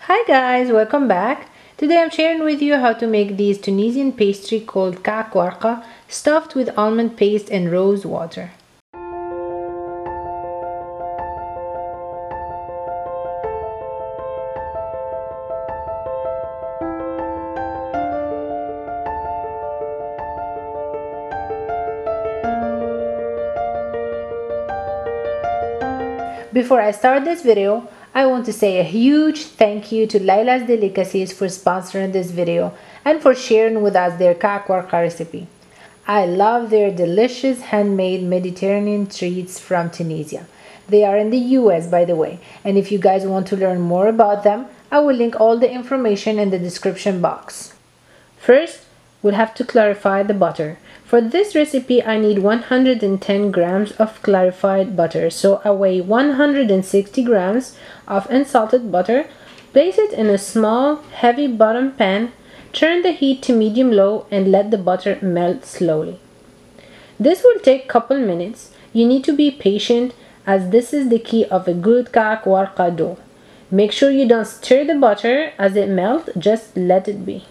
Hi guys, welcome back. Today I'm sharing with you how to make these Tunisian pastry called Kâak Warka, stuffed with almond paste and rose water. Before I start this video, I want to say a huge thank you to LAYLA'S Delicacies for sponsoring this video and for sharing with us their Kaak Warka recipe. I love their delicious handmade Mediterranean treats from Tunisia. They are in the US, by the way, and if you guys want to learn more about them, I will link all the information in the description box. First, we'll have to clarify the butter. For this recipe, I need 110 grams of clarified butter. So I weigh 160 grams of unsalted butter. Place it in a small, heavy bottom pan. Turn the heat to medium-low and let the butter melt slowly. This will take a couple minutes. You need to be patient as this is the key of a good Kâak Warka dough. Make sure you don't stir the butter as it melts, just let it be.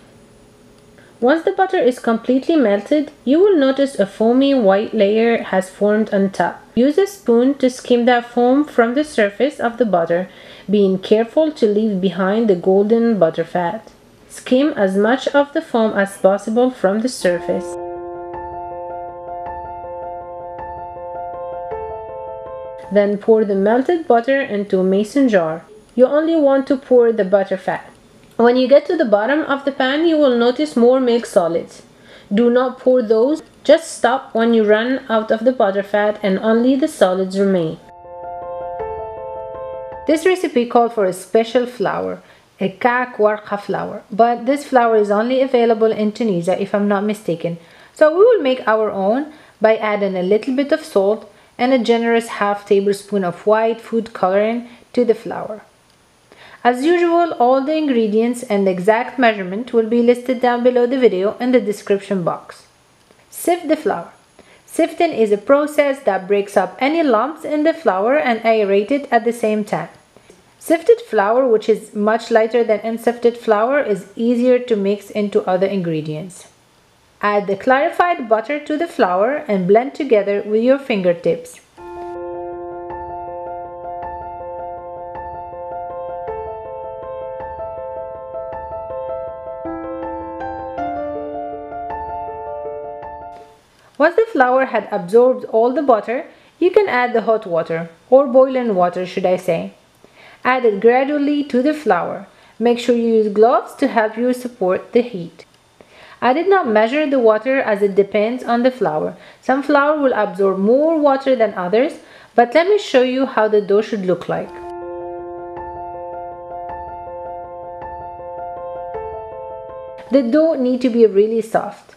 Once the butter is completely melted, you will notice a foamy white layer has formed on top. Use a spoon to skim that foam from the surface of the butter, being careful to leave behind the golden butter fat. Skim as much of the foam as possible from the surface. Then pour the melted butter into a mason jar. You only want to pour the butter fat. When you get to the bottom of the pan, you will notice more milk solids. Do not pour those, just stop when you run out of the butter fat and only the solids remain. This recipe called for a special flour, a Kâak Warka flour, but this flour is only available in Tunisia if I'm not mistaken. So we will make our own by adding a little bit of salt and a generous half tablespoon of white food coloring to the flour. As usual, all the ingredients and the exact measurement will be listed down below the video in the description box. Sift the flour. Sifting is a process that breaks up any lumps in the flour and aerate it at the same time. Sifted flour, which is much lighter than unsifted flour, is easier to mix into other ingredients. Add the clarified butter to the flour and blend together with your fingertips. Once the flour had absorbed all the butter, you can add the hot water, or boiling water should I say. Add it gradually to the flour. Make sure you use gloves to help you support the heat. I did not measure the water as it depends on the flour. Some flour will absorb more water than others, but let me show you how the dough should look like. The dough needs to be really soft.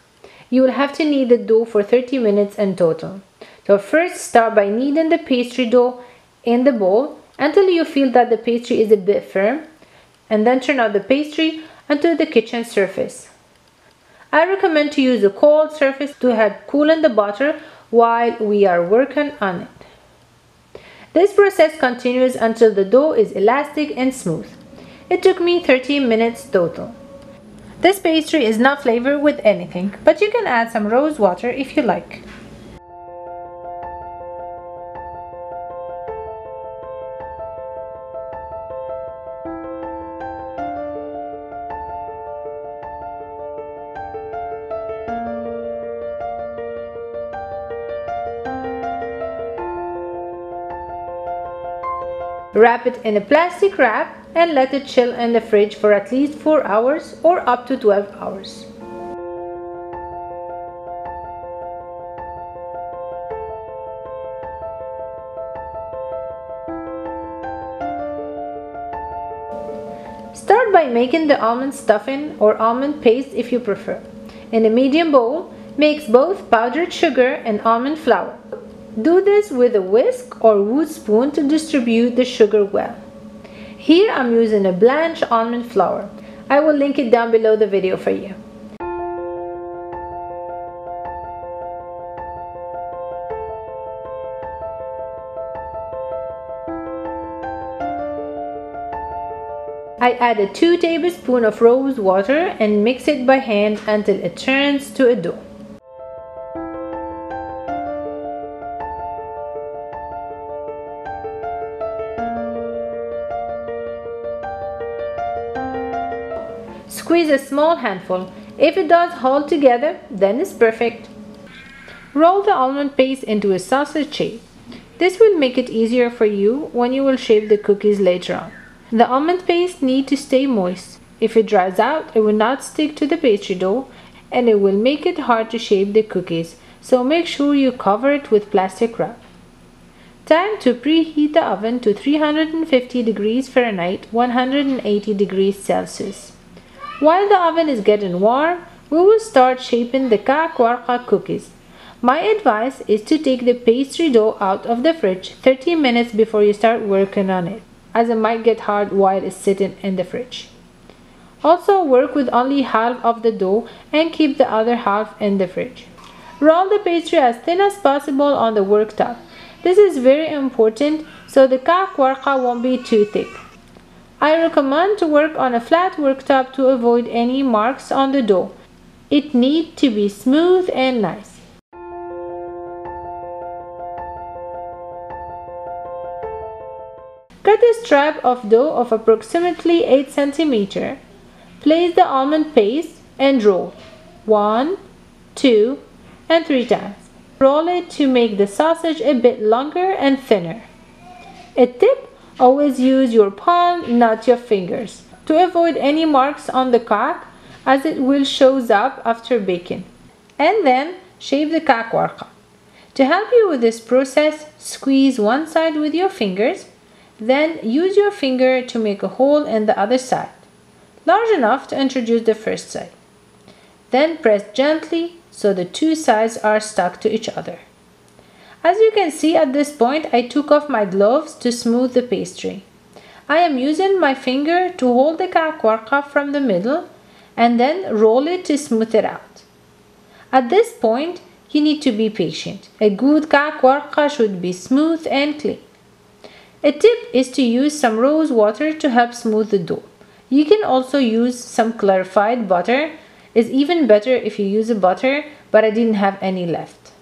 You will have to knead the dough for 30 minutes in total. So first start by kneading the pastry dough in the bowl until you feel that the pastry is a bit firm, and then turn out the pastry onto the kitchen surface. I recommend to use a cold surface to help cooling the butter while we are working on it. This process continues until the dough is elastic and smooth. It took me 30 minutes total. This pastry is not flavored with anything, but you can add some rose water if you like. Wrap it in a plastic wrap and let it chill in the fridge for at least 4 hours or up to 12 hours. Start by making the almond stuffing or almond paste if you prefer. In a medium bowl, mix both powdered sugar and almond flour. Do this with a whisk or wood spoon to distribute the sugar well. Here I'm using a blanched almond flour. I will link it down below the video for you. I added 2 tablespoons of rose water and mix it by hand until it turns to a dough. Squeeze a small handful. If it does hold together, then it's perfect. Roll the almond paste into a sausage shape. This will make it easier for you when you will shape the cookies later on. The almond paste needs to stay moist. If it dries out, it will not stick to the pastry dough and it will make it hard to shape the cookies, so make sure you cover it with plastic wrap. Time to preheat the oven to 350 degrees Fahrenheit, 180 degrees Celsius. While the oven is getting warm, we will start shaping the Kâak Warka cookies. My advice is to take the pastry dough out of the fridge 30 minutes before you start working on it, as it might get hard while it's sitting in the fridge. Also, work with only half of the dough and keep the other half in the fridge. Roll the pastry as thin as possible on the worktop. This is very important so the Kâak Warka won't be too thick. I recommend to work on a flat worktop to avoid any marks on the dough. It needs to be smooth and nice. Cut a strip of dough of approximately 8 cm. Place the almond paste and roll 1, 2, and 3 times. Roll it to make the sausage a bit longer and thinner. A tip: always use your palm, not your fingers, to avoid any marks on the kâak, as it will show up after baking. And then shape the Kâak Warka. To help you with this process, squeeze one side with your fingers. Then use your finger to make a hole in the other side, large enough to introduce the first side. Then press gently so the two sides are stuck to each other. As you can see at this point, I took off my gloves to smooth the pastry. I am using my finger to hold the Kâak Warka from the middle and then roll it to smooth it out. At this point, you need to be patient. A good Kâak Warka should be smooth and clean. A tip is to use some rose water to help smooth the dough. You can also use some clarified butter. It's even better if you use a butter, but I didn't have any left.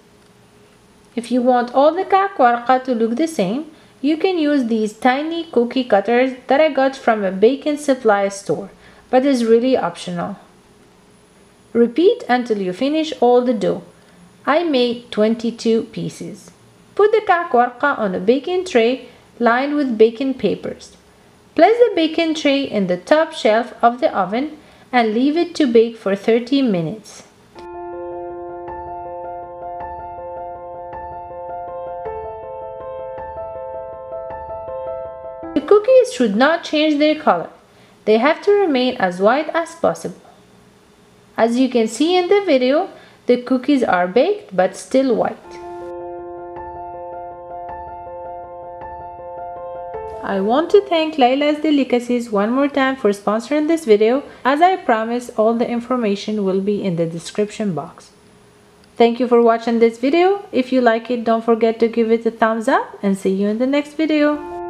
If you want all the Kâak Warka to look the same, you can use these tiny cookie cutters that I got from a baking supply store, but it's really optional. Repeat until you finish all the dough. I made 22 pieces. Put the Kâak Warka on a baking tray lined with baking papers. Place the baking tray in the top shelf of the oven and leave it to bake for 30 minutes. The cookies should not change their color. They have to remain as white as possible. As you can see in the video, the cookies are baked but still white. I want to thank LAYLA'S Delicacies one more time for sponsoring this video. As I promised, all the information will be in the description box. Thank you for watching this video. If you like it, don't forget to give it a thumbs up and see you in the next video.